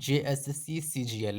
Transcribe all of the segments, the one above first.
JSSC CGL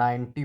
90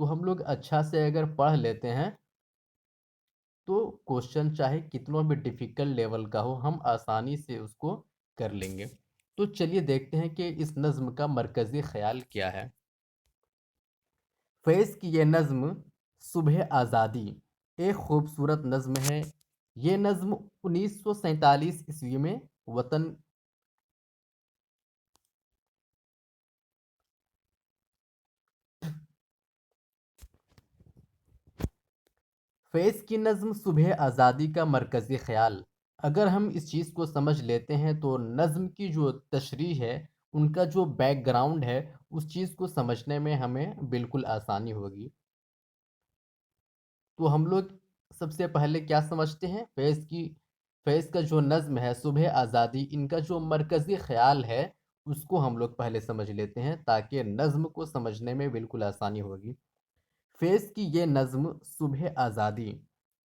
تو ہم لوگ اچھا سے اگر پڑھ لیتے ہیں تو کوشچن چاہے کتنا بھی ڈیفیکلٹ لیول کا ہو ہم آسانی سے اس کو کر لیں گے۔ تو چلیے دیکھتے ہیں کہ اس نظم کا مرکزی خیال کیا ہے۔ فیض کی یہ نظم صبح آزادی ایک خوبصورت نظم ہے۔ یہ نظم 1947 میں وطن فیض کی نظم صبح آزادی کا مرکزی خیال، اگر ہم اس چیز کو سمجھ لیتے ہیں تو نظم کی جو تشریح ہے، ان کا جو بیک گراؤنڈ ہے، اس چیز کو سمجھنے میں ہمیں بالکل آسانی ہوگی۔ تو ہم لوگ سب سے پہلے کیا سمجھتے ہیں؟ فیض کا جو نظم ہے صبح آزادی، ان کا جو مرکزی خیال ہے اس کو ہم لوگ پہلے سمجھ لیتے ہیں تاکہ نظم کو سمجھنے میں بالکل آسانی ہوگی۔ فیض کی یہ نظم صبح آزادی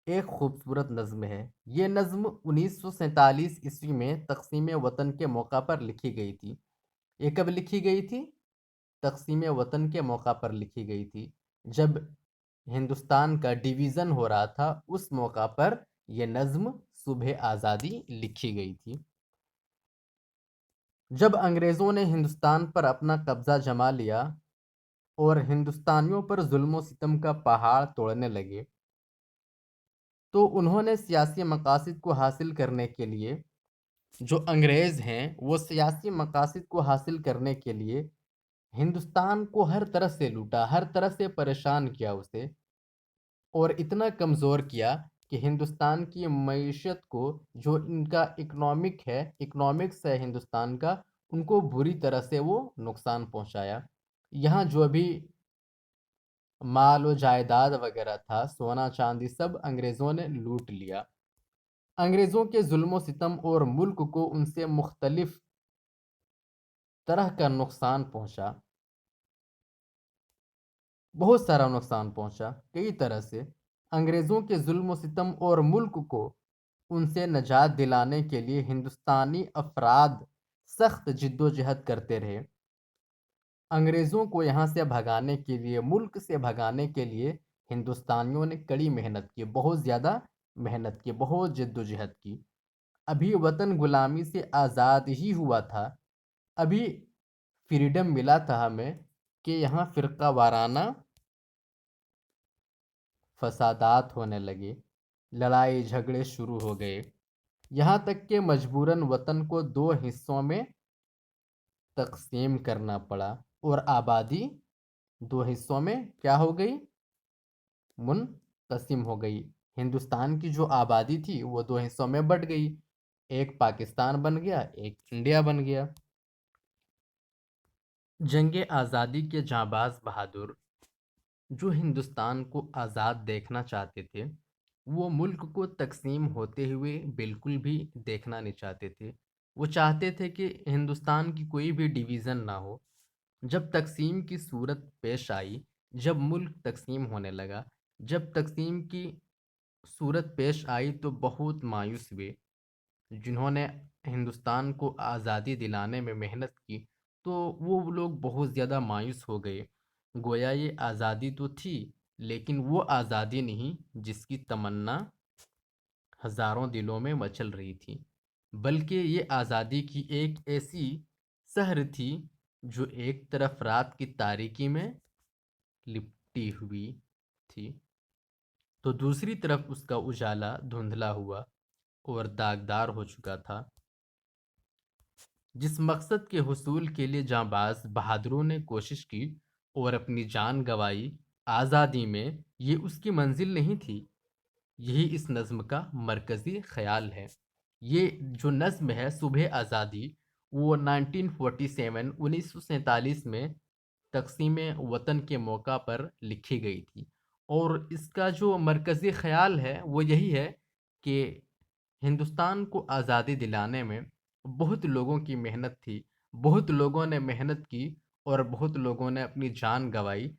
ایک خوبصورت نظم ہے۔ یہ نظم 1947 میں تقسیم وطن کے موقع پر لکھی گئی تھی۔ یہ کب لکھی گئی تھی؟ تقسیم وطن کے موقع پر لکھی گئی تھی، جب ہندوستان کا ڈویژن ہو رہا تھا، اس موقع پر یہ نظم صبح آزادی لکھی گئی تھی۔ جب انگریزوں نے ہندوستان پر اپنا قبضہ جما لیا اور ہندوستانیوں پر ظلم و ستم کا پہاڑ توڑنے لگے، تو انہوں نے سیاسی مقاصد کو حاصل کرنے کے لیے، جو انگریز ہیں وہ سیاسی مقاصد کو حاصل کرنے کے لیے ہندوستان کو ہر طرح سے لوٹا، ہر طرح سے پریشان کیا اسے، اور اتنا کمزور کیا کہ ہندوستان کی معیشت کو، جو ان کا اکنامکس ہے ہندوستان کا، ان کو بری طرح سے وہ نقصان پہنچایا۔ یہاں جو بھی مال و جائیداد وغیرہ تھا، سونا چاندی، سب انگریزوں نے لوٹ لیا۔ انگریزوں کے ظلم و ستم اور ملک کو ان سے مختلف طرح کا نقصان پہنچا، بہت سارا نقصان پہنچا کئی طرح سے۔ انگریزوں کے ظلم و ستم اور ملک کو ان سے نجات دلانے کے لیے ہندوستانی افراد سخت جد و جہد کرتے رہے۔ انگریزوں کو یہاں سے بھگانے کے لیے، ملک سے بھگانے کے لیے ہندوستانیوں نے کڑی محنت کی، بہت زیادہ محنت کی، بہت جد و جہد کی۔ ابھی وطن غلامی سے آزاد ہی ہوا تھا، ابھی فریڈم ملا تھا ہمیں، کہ یہاں فرقہ وارانہ فسادات ہونے لگے، لڑائی جھگڑے شروع ہو گئے، یہاں تک کہ مجبوراً وطن کو 2 حصوں میں تقسیم کرنا پڑا، اور آبادی 2 حصوں میں کیا ہو گئی؟ منقسم ہو گئی۔ ہندوستان کی جو آبادی تھی وہ 2 حصوں میں بٹ گئی، ایک پاکستان بن گیا، ایک انڈیا بن گیا۔ جنگ آزادی کے جانباز بہادر جو ہندوستان کو آزاد دیکھنا چاہتے تھے، وہ ملک کو تقسیم ہوتے ہوئے بالکل بھی دیکھنا نہیں چاہتے تھے۔ وہ چاہتے تھے کہ ہندوستان کی کوئی بھی ڈویژن نہ ہو۔ جب تقسیم کی صورت پیش آئی، جب ملک تقسیم ہونے لگا، جب تقسیم کی صورت پیش آئی تو بہت مایوس ہوئے۔ جنہوں نے ہندوستان کو آزادی دلانے میں محنت کی، تو وہ لوگ بہت زیادہ مایوس ہو گئے۔ گویا یہ آزادی تو تھی، لیکن وہ آزادی نہیں جس کی تمنا ہزاروں دلوں میں مچل رہی تھی، بلکہ یہ آزادی کی ایک ایسی سحر تھی جو ایک طرف رات کی تاریکی میں لپٹی ہوئی تھی، تو دوسری طرف اس کا اجالا دھندلا ہوا اور داغدار ہو چکا تھا۔ جس مقصد کے حصول کے لیے جانباز بہادروں نے کوشش کی اور اپنی جان گنوائی، آزادی میں، یہ اس کی منزل نہیں تھی۔ یہی اس نظم کا مرکزی خیال ہے۔ یہ جو نظم ہے صبح آزادی، وہ 1947 میں تقسیم وطن کے موقع پر لکھی گئی تھی، اور اس کا جو مرکزی خیال ہے وہ یہی ہے کہ ہندوستان کو آزادی دلانے میں بہت لوگوں کی محنت تھی، بہت لوگوں نے محنت کی اور بہت لوگوں نے اپنی جان گنوائی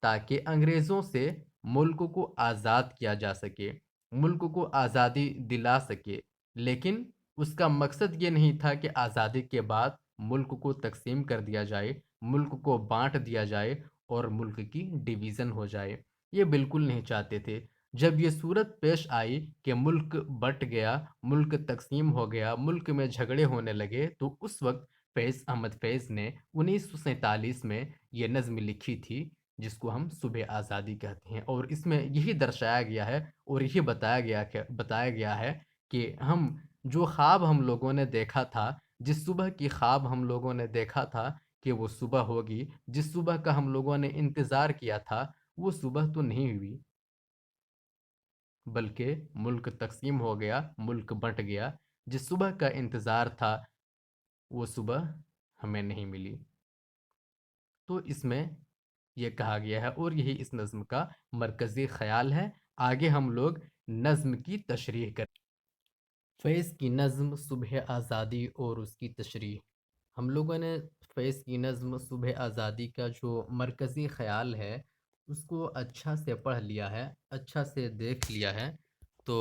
تاکہ انگریزوں سے ملک کو آزاد کیا جا سکے، ملک کو آزادی دلا سکے۔ لیکن اس کا مقصد یہ نہیں تھا کہ آزادی کے بعد ملک کو تقسیم کر دیا جائے، ملک کو بانٹ دیا جائے اور ملک کی ڈویژن ہو جائے، یہ بالکل نہیں چاہتے تھے۔ جب یہ صورت پیش آئی کہ ملک بٹ گیا، ملک تقسیم ہو گیا، ملک میں جھگڑے ہونے لگے، تو اس وقت فیض احمد فیض نے 1947 میں یہ نظم لکھی تھی، جس کو ہم صبح آزادی کہتے ہیں، اور اس میں یہی درشایا گیا ہے اور یہی بتایا گیا ہے کہ جو خواب ہم لوگوں نے دیکھا تھا، جس صبح کی خواب ہم لوگوں نے دیکھا تھا کہ وہ صبح ہوگی، جس صبح کا ہم لوگوں نے انتظار کیا تھا، وہ صبح تو نہیں ہوئی، بلکہ ملک تقسیم ہو گیا، ملک بٹ گیا۔ جس صبح کا انتظار تھا وہ صبح ہمیں نہیں ملی۔ تو اس میں یہ کہا گیا ہے اور یہی اس نظم کا مرکزی خیال ہے۔ آگے ہم لوگ نظم کی تشریح کریں۔ فیض کی نظم صبح آزادی اور اس کی تشریح۔ ہم لوگوں نے فیض کی نظم صبح آزادی کا جو مرکزی خیال ہے اس کو اچھا سے پڑھ لیا ہے، اچھا سے دیکھ لیا ہے، تو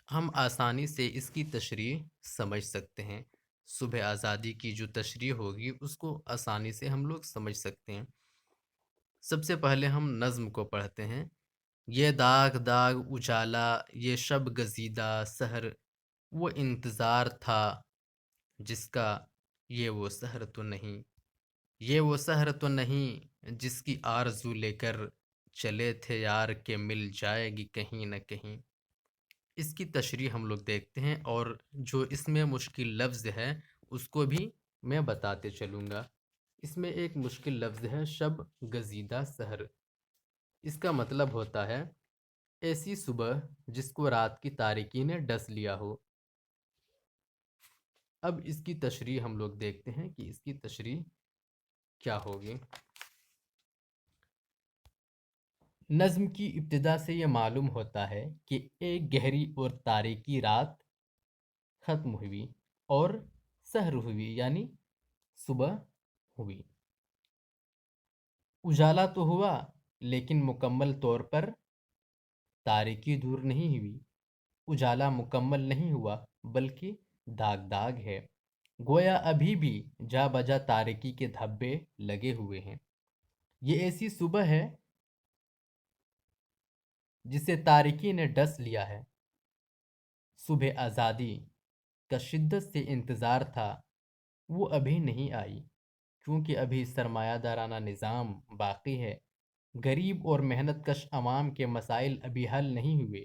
ہم آسانی سے اس کی تشریح سمجھ سکتے ہیں۔ صبح آزادی کی جو تشریح ہوگی اس کو آسانی سے ہم لوگ سمجھ سکتے ہیں۔ سب سے پہلے ہم نظم کو پڑھتے ہیں۔ یہ داغ داغ اجالا، یہ شب گزیدہ سحر، وہ انتظار تھا جس کا، یہ وہ سحر تو نہیں، یہ وہ سحر تو نہیں جس کی آرزو لے کر چلے تھے یار کہ مل جائے گی کہیں نہ کہیں۔ اس کی تشریح ہم لوگ دیکھتے ہیں، اور جو اس میں مشکل لفظ ہے اس کو بھی میں بتاتے چلوں گا۔ اس میں ایک مشکل لفظ ہے شب گزیدہ سحر۔ اس کا مطلب ہوتا ہے ایسی صبح جس کو رات کی تاریکی نے ڈس لیا ہو۔ اب اس کی تشریح ہم لوگ دیکھتے ہیں کہ اس کی تشریح کیا ہوگی۔ نظم کی ابتدا سے یہ معلوم ہوتا ہے کہ ایک گہری اور تاریکی رات ختم ہوئی اور سحر ہوئی، یعنی صبح ہوئی۔ اجالا تو ہوا لیکن مکمل طور پر تاریکی دور نہیں ہوئی۔ اجالا مکمل نہیں ہوا بلکہ داغ داغ ہے، گویا ابھی بھی جا بجا تاریکی کے دھبے لگے ہوئے ہیں۔ یہ ایسی صبح ہے جسے تاریکی نے ڈس لیا ہے۔ صبح آزادی کا شدت سے انتظار تھا، وہ ابھی نہیں آئی، کیونکہ ابھی سرمایہ دارانہ نظام باقی ہے، غریب اور محنت کش عوام کے مسائل ابھی حل نہیں ہوئے۔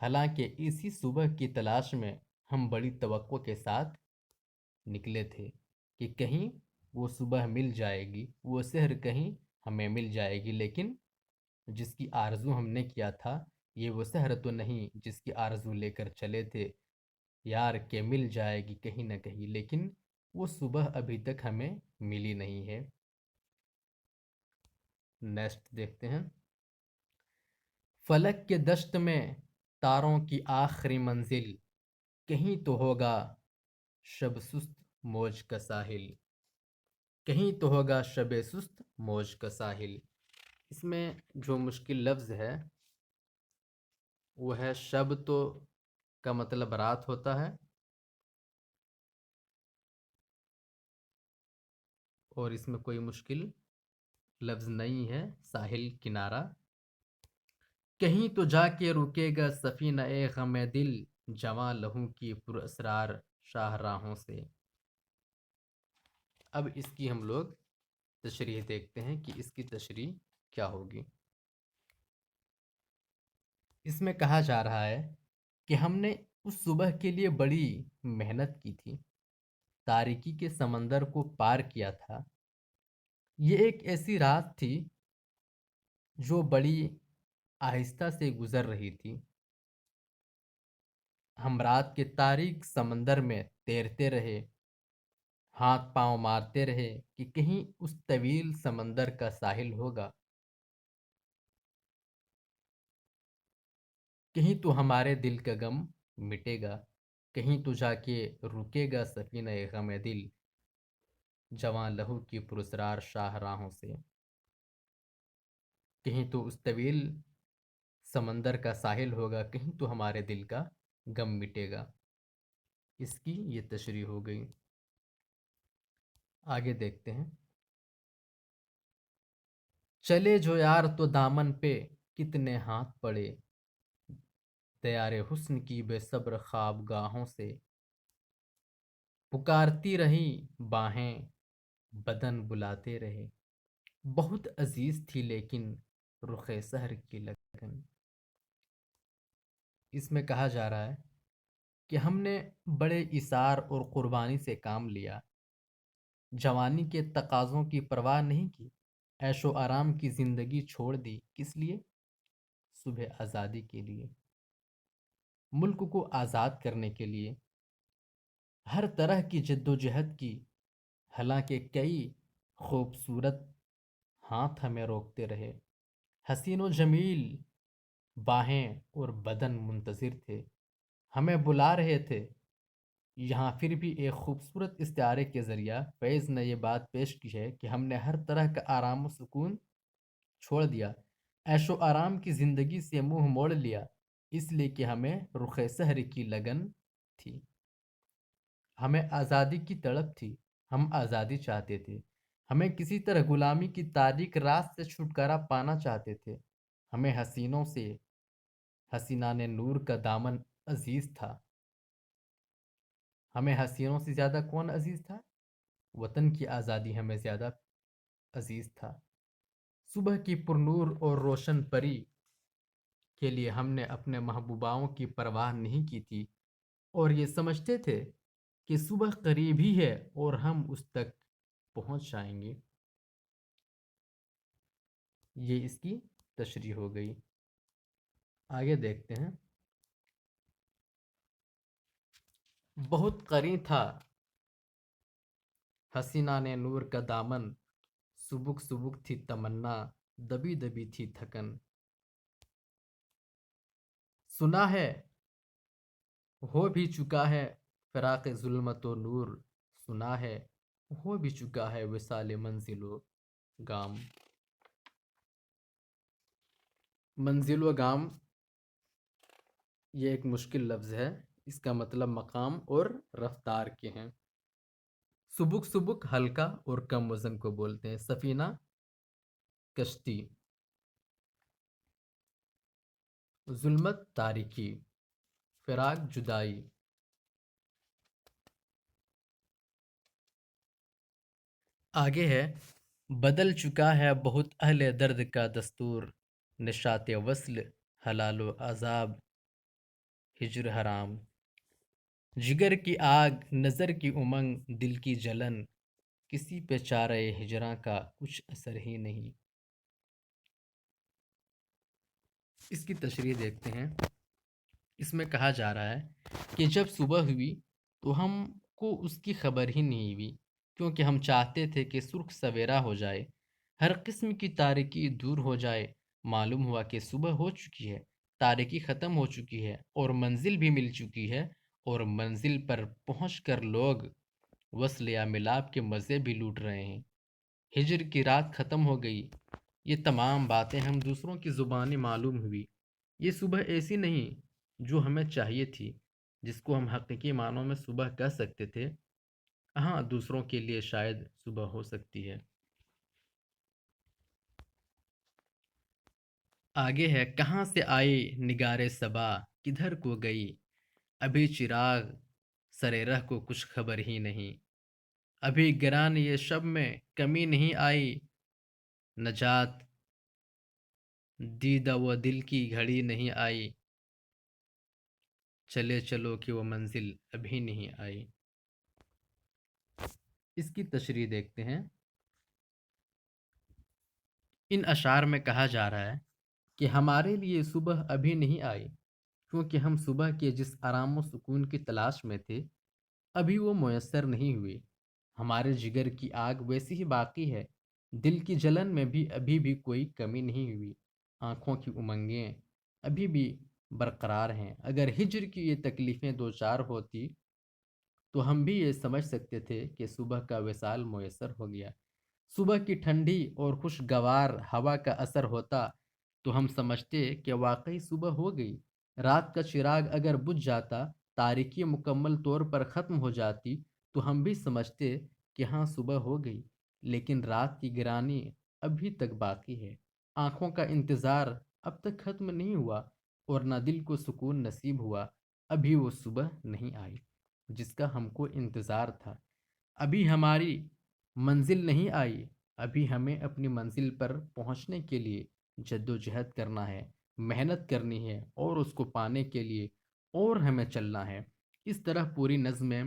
حالانکہ اسی صبح کی تلاش میں ہم بڑی توقع کے ساتھ نکلے تھے کہ کہیں وہ صبح مل جائے گی، وہ سحر کہیں ہمیں مل جائے گی، لیکن جس کی آرزو ہم نے کیا تھا، یہ وہ سحر تو نہیں جس کی آرزو لے کر چلے تھے یار کہ مل جائے گی کہیں نہ کہیں، لیکن وہ صبح ابھی تک ہمیں ملی نہیں ہے۔ نیکسٹ دیکھتے ہیں۔ فلک کے دشت میں تاروں کی آخری منزل، کہیں تو ہوگا شب سست موج کا ساحل، کہیں تو ہوگا شب سست موج کا ساحل۔ اس میں جو مشکل لفظ ہے وہ ہے شب، تو کا مطلب رات ہوتا ہے، اور اس میں کوئی مشکل لفظ نہیں ہے، ساحل کنارہ۔ کہیں تو جا کے رکے گا سفینہ اے غم دل، جواں لہو کی پر اسرار شاہ راہوں سے۔ اب اس کی ہم لوگ تشریح دیکھتے ہیں کہ اس کی تشریح کیا ہوگی۔ اس میں کہا جا رہا ہے کہ ہم نے اس صبح کے لیے بڑی محنت کی تھی، تاریکی کے سمندر کو پار کیا تھا۔ یہ ایک ایسی رات تھی جو بڑی آہستہ سے گزر رہی تھی۔ ہم رات کے تاریک سمندر میں تیرتے رہے، ہاتھ پاؤں مارتے رہے کہ کہیں اس طویل سمندر کا ساحل ہوگا، کہیں تو ہمارے دل کا غم مٹے گا، کہیں تو جا کے رکے گا سفینہ غم دل، جواں لہو کی پراسرار شاہ راہوں سے۔ کہیں تو اس طویل سمندر کا ساحل ہوگا، کہیں تو ہمارے دل کا غم مٹے گا۔ اس کی یہ تشریح ہو گئی۔ آگے دیکھتے ہیں۔ چلے جو یار تو دامن پہ کتنے ہاتھ پڑے، دیار حسن کی بے صبر خواب گاہوں سے پکارتی رہی باہیں، بدن بلاتے رہے، بہت عزیز تھی لیکن رخ سحر کی لگن۔ اس میں کہا جا رہا ہے کہ ہم نے بڑے ایثار اور قربانی سے کام لیا، جوانی کے تقاضوں کی پرواہ نہیں کی، عیش و آرام کی زندگی چھوڑ دی، کس لیے؟ صبح آزادی کے لیے، ملک کو آزاد کرنے کے لیے، ہر طرح کی جد و جہد کی، حالانکہ کئی خوبصورت ہاتھ ہمیں روکتے رہے، حسین و جمیل باہیں اور بدن منتظر تھے، ہمیں بلا رہے تھے یہاں۔ پھر بھی ایک خوبصورت استعارے کے ذریعہ فیض نے یہ بات پیش کی ہے کہ ہم نے ہر طرح کا آرام و سکون چھوڑ دیا، عیش و آرام کی زندگی سے منہ موڑ لیا، اس لیے کہ ہمیں رخ سحر کی لگن تھی، ہمیں آزادی کی تڑپ تھی، ہم آزادی چاہتے تھے، ہمیں کسی طرح غلامی کی تاریک راست سے چھٹکارا پانا چاہتے تھے، ہمیں حسینوں سے، حسینہ نے نور کا دامن عزیز تھا۔ ہمیں حسینوں سے زیادہ کون عزیز تھا؟ وطن کی آزادی ہمیں زیادہ عزیز تھا۔ صبح کی پرنور اور روشن پری کے لیے ہم نے اپنے محبوباؤں کی پرواہ نہیں کی تھی، اور یہ سمجھتے تھے کہ صبح قریب ہی ہے اور ہم اس تک پہنچ جائیں گے۔ یہ اس کی تشریح ہو گئی۔ آگے دیکھتے ہیں۔ بہت قریب تھا حسینہ نے نور کا دامن، سبک سبک تھی تمنا، دبی دبی تھی تھکن، سنا ہے ہو بھی چکا ہے فراق ظلمت و نور، سنا ہے ہو بھی چکا ہے وصال منزل و گام۔ منزل و گام یہ ایک مشکل لفظ ہے، اس کا مطلب مقام اور رفتار کے ہیں۔ سبک سبک ہلکا اور کم وزن کو بولتے ہیں، سفینہ کشتی، ظلمت تاریکی، فراق جدائی۔ آگے ہے، بدل چکا ہے بہت اہل درد کا دستور، نشاط وصل حلال و عذاب ہجر حرام، جگر کی آگ نظر کی امنگ دل کی جلن، کسی پہ چارہ ہجراں کا کچھ اثر ہی نہیں۔ اس کی تشریح دیکھتے ہیں۔ اس میں کہا جا رہا ہے کہ جب صبح ہوئی تو ہم کو اس کی خبر ہی نہیں ہوئی، کیونکہ ہم چاہتے تھے کہ سرخ سویرا ہو جائے، ہر قسم کی تاریکی دور ہو جائے۔ معلوم ہوا کہ صبح ہو چکی ہے، تاریکی ختم ہو چکی ہے، اور منزل بھی مل چکی ہے، اور منزل پر پہنچ کر لوگ وصل یا ملاپ کے مزے بھی لوٹ رہے ہیں۔ ہجر کی رات ختم ہو گئی۔ یہ تمام باتیں ہم دوسروں کی زبانی معلوم ہوئی۔ یہ صبح ایسی نہیں جو ہمیں چاہیے تھی، جس کو ہم حقیقی معنوں میں صبح کہہ سکتے تھے، ہاں دوسروں کے لیے شاید صبح ہو سکتی ہے۔ آگے ہے، کہاں سے آئی نگار صبا کدھر کو گئی، ابھی چراغ سرے رہ کو کچھ خبر ہی نہیں، ابھی گران یہ شب میں کمی نہیں آئی، نجات دیدہ و دل کی گھڑی نہیں آئی، چلے چلو کہ وہ منزل ابھی نہیں آئی۔ اس کی تشریح دیکھتے ہیں۔ ان اشعار میں کہا جا رہا ہے کہ ہمارے لیے صبح ابھی نہیں آئی، کیونکہ ہم صبح کے جس آرام و سکون کی تلاش میں تھے ابھی وہ میسر نہیں ہوئی۔ ہمارے جگر کی آگ ویسی ہی باقی ہے، دل کی جلن میں بھی ابھی بھی کوئی کمی نہیں ہوئی، آنکھوں کی امنگیں ابھی بھی برقرار ہیں۔ اگر ہجر کی یہ تکلیفیں دوچار ہوتی تو ہم بھی یہ سمجھ سکتے تھے کہ صبح کا وصال میسر ہو گیا۔ صبح کی ٹھنڈی اور خوشگوار ہوا کا اثر ہوتا تو ہم سمجھتے کہ واقعی صبح ہو گئی۔ رات کا چراغ اگر بجھ جاتا، تاریکی مکمل طور پر ختم ہو جاتی، تو ہم بھی سمجھتے کہ ہاں صبح ہو گئی۔ لیکن رات کی گرانی ابھی تک باقی ہے، آنکھوں کا انتظار اب تک ختم نہیں ہوا، اور نہ دل کو سکون نصیب ہوا، ابھی وہ صبح نہیں آئی جس کا ہم کو انتظار تھا، ابھی ہماری منزل نہیں آئی، ابھی ہمیں اپنی منزل پر پہنچنے کے لیے جد و جہد کرنا ہے، محنت کرنی ہے، اور اس کو پانے کے لیے اور ہمیں چلنا ہے۔ اس طرح پوری نظم میں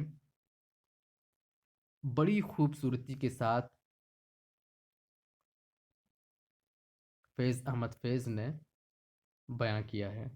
بڑی خوبصورتی کے ساتھ فیض احمد فیض نے بیان کیا ہے۔